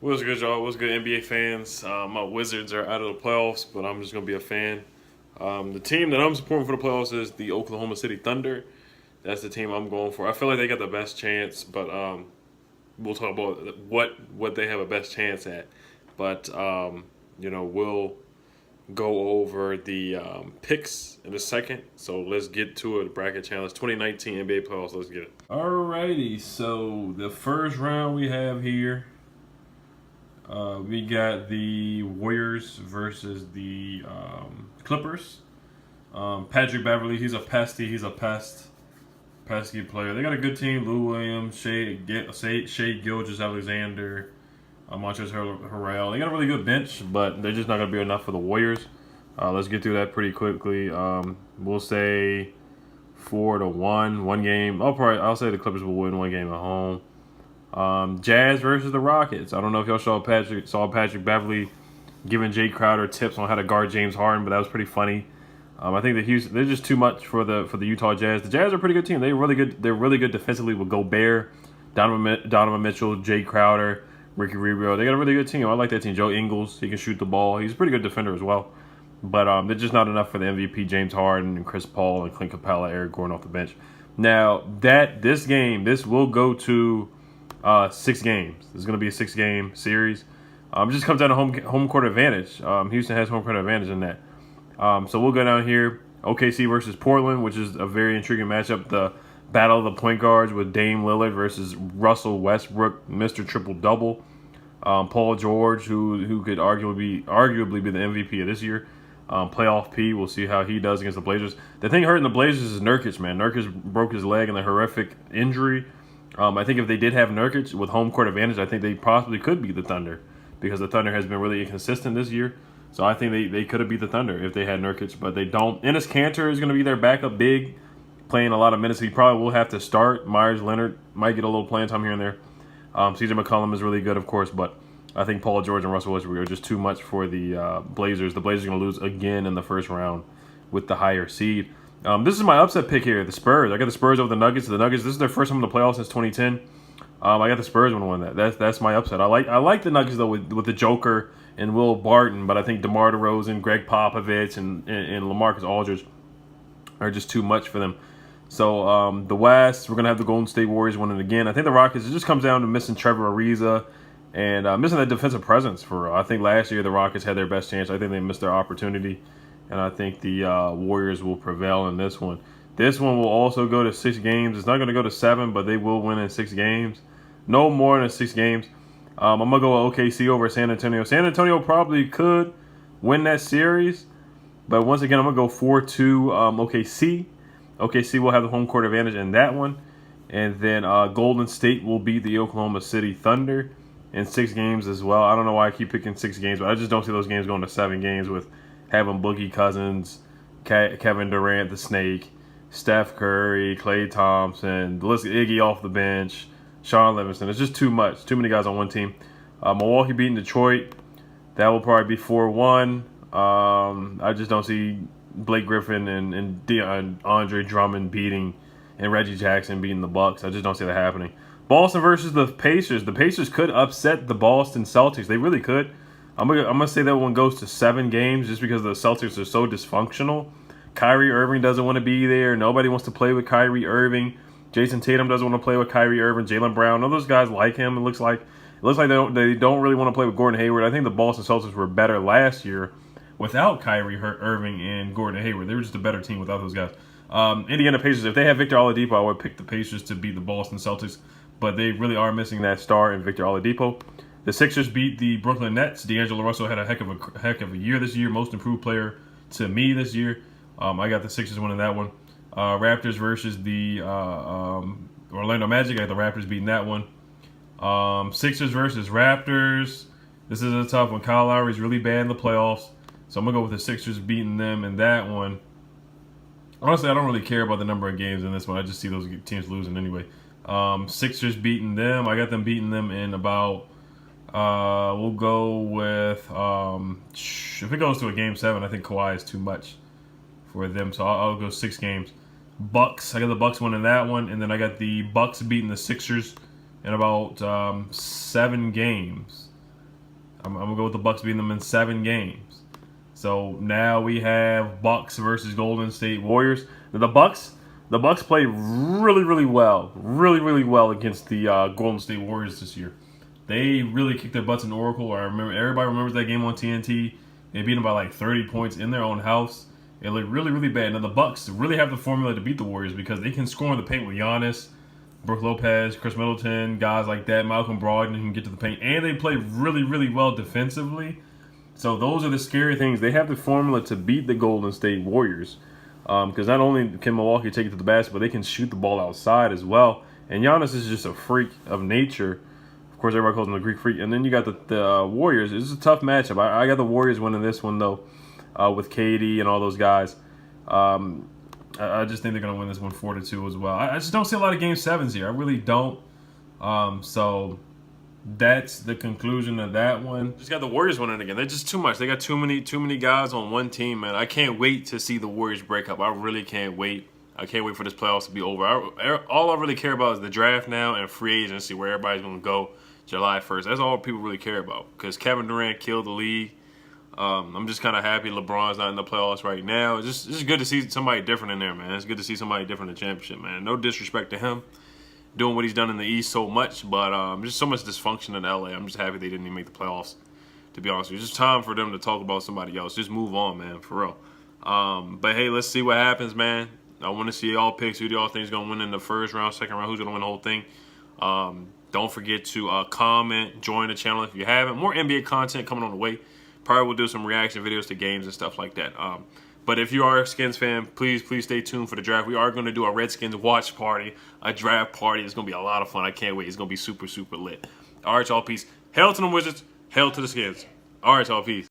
What's good, y'all? What's good, NBA fans? My Wizards are out of the playoffs, but I'm just gonna be a fan. The team that I'm supporting for the playoffs is the Oklahoma City Thunder. That's the team I'm going for. I feel like they got the best chance, but we'll talk about what they have a best chance at. But we'll go over the picks in a second. So let's get to it. Bracket challenge 2019 NBA playoffs. Let's get it. Alrighty, so the first round we have here. We got the Warriors versus the Clippers. Patrick Beverly, he's a pesty. He's a pesky player. They got a good team. Lou Williams, Shea Gilgeous-Alexander, Montrezl Harrell. They got a really good bench, but they're just not going to be enough for the Warriors. Let's get through that pretty quickly. We'll say 4-1, one game. I'll say the Clippers will win one game at home. Jazz versus the Rockets. I don't know if y'all saw Patrick Beverly giving Jay Crowder tips on how to guard James Harden, but that was pretty funny. I think they're just too much for the Utah Jazz. The Jazz are a pretty good team. They're really good. They're really good defensively with Gobert, Donovan Mitchell, Jay Crowder, Ricky Rubio. They got a really good team. I like that team. Joe Ingles, he can shoot the ball. He's a pretty good defender as well. But they're just not enough for the MVP James Harden and Chris Paul and Clint Capella, Eric Gordon off the bench. Now this will go to 6 games. This is going to be a 6-game series. It just comes down to home court advantage. Houston has home court advantage in that. So we'll go down here. OKC versus Portland, which is a very intriguing matchup. The battle of the point guards with Dame Lillard versus Russell Westbrook, Mr. Triple Double. Paul George, who could arguably be the MVP of this year. Playoff P. We'll see how he does against the Blazers. The thing hurting the Blazers is Nurkic, man. Nurkic broke his leg in a horrific injury. I think if they did have Nurkic with home court advantage, I think they possibly could beat the Thunder because the Thunder has been really inconsistent this year. So I think they could have beat the Thunder if they had Nurkic, but they don't. Ennis Cantor is going to be their backup big, playing a lot of minutes. He probably will have to start. Myers Leonard might get a little playing time here and there. CJ McCollum is really good, of course, but I think Paul George and Russell Westbrook are just too much for the Blazers. The Blazers are going to lose again in the first round with the higher seed. This is my upset pick here, the Spurs. I got the Spurs over the Nuggets. The Nuggets, this is their first time in the playoffs since 2010. I got the Spurs going to win that. That's my upset. I like the Nuggets though with the Joker and Will Barton, but I think DeMar DeRozan, Greg Popovich, and LaMarcus Aldridge are just too much for them. So the West, we're gonna have the Golden State Warriors winning again. I think the Rockets. It just comes down to missing Trevor Ariza and missing that defensive presence for real. I think last year the Rockets had their best chance. I think they missed their opportunity, and I think the Warriors will prevail in this one. This one will also go to 6 games. It's not going to go to 7, but they will win in 6 games. No more than 6 games. I'm going to go with OKC over San Antonio. San Antonio probably could win that series, but once again, I'm going to go 4-2 OKC. OKC will have the home court advantage in that one. And then Golden State will beat the Oklahoma City Thunder in 6 games as well. I don't know why I keep picking 6 games, but I just don't see those games going to 7 games with having Boogie Cousins, Kevin Durant, the Snake, Steph Curry, Klay Thompson, Iggy off the bench, Sean Livingston. It's just too much. Too many guys on one team. Milwaukee beating Detroit. That will probably be 4-1. I just don't see Blake Griffin and Andre Drummond beating and Reggie Jackson beating the Bucks. I just don't see that happening. Boston versus the Pacers. The Pacers could upset the Boston Celtics. They really could. I'm gonna say that one goes to 7 games just because the Celtics are so dysfunctional. Kyrie Irving doesn't want to be there. Nobody wants to play with Kyrie Irving. Jason Tatum doesn't want to play with Kyrie Irving. Jaylen Brown, all those guys like him. It looks like they don't really want to play with Gordon Hayward. I think the Boston Celtics were better last year without Kyrie Irving and Gordon Hayward. They were just a better team without those guys. Indiana Pacers, if they have Victor Oladipo, I would pick the Pacers to beat the Boston Celtics, but they really are missing that star in Victor Oladipo. The Sixers beat the Brooklyn Nets. D'Angelo Russell had a heck of a year this year, most improved player to me this year. I got the Sixers winning that one. Raptors versus the Orlando Magic. I got the Raptors beating that one. Sixers versus Raptors. This is a tough one. Kyle Lowry's really bad in the playoffs, so I'm going to go with the Sixers beating them in that one. Honestly, I don't really care about the number of games in this one. I just see those teams losing anyway. Sixers beating them. I got them beating them in about, we'll go with, if it goes to a game 7, I think Kawhi is too much for them, so I'll go 6 games. Bucks, I got the Bucks winning that one, and then I got the Bucks beating the Sixers in about 7 games. I'm gonna go with the Bucks beating them in 7 games. So now we have Bucks versus Golden State Warriors. The Bucks played really well against the Golden State Warriors this year. They really kicked their butts in Oracle. I remember everybody remembers that game on TNT. They beat them by like 30 points in their own house. It looked really bad. Now the Bucks really have the formula to beat the Warriors because they can score in the paint with Giannis, Brook Lopez, Chris Middleton, guys like that. Malcolm Brogdon can get to the paint, and they play really well defensively. So those are the scary things. They have the formula to beat the Golden State Warriors because not only can Milwaukee take it to the basket, but they can shoot the ball outside as well. And Giannis is just a freak of nature. Of course, everybody calls him the Greek Freak. And then you got the Warriors. It's a tough matchup. I got the Warriors winning this one, though, with KD and all those guys. I just think they're going to win this one 4-2 as well. I just don't see a lot of Game 7s here. I really don't. So that's the conclusion of that one. Just got the Warriors winning again. They're just too much. They got too many guys on one team, man. I can't wait to see the Warriors break up. I really can't wait. I can't wait for this playoffs to be over. All I really care about is the draft now and free agency, where everybody's going to go July 1st. That's all people really care about because Kevin Durant killed the league. I'm just kind of happy LeBron's not in the playoffs right now. It's just good to see somebody different in there, man. It's good to see somebody different in the championship, man. No disrespect to him doing what he's done in the East so much, but just so much dysfunction in LA. I'm just happy they didn't even make the playoffs, to be honest with you. It's just time for them to talk about somebody else. Just move on, man, for real. But, hey, let's see what happens, man. I want to see y'all picks. Who do y'all think is going to win in the first round, second round? Who's going to win the whole thing? Don't forget to comment, join the channel if you haven't. More NBA content coming on the way. Probably will do some reaction videos to games and stuff like that. But if you are a Skins fan, please stay tuned for the draft. We are going to do a Redskins watch party, a draft party. It's going to be a lot of fun. I can't wait. It's going to be super lit. All right, y'all, peace. Hail to the Wizards. Hail to the Skins. All right, y'all, peace.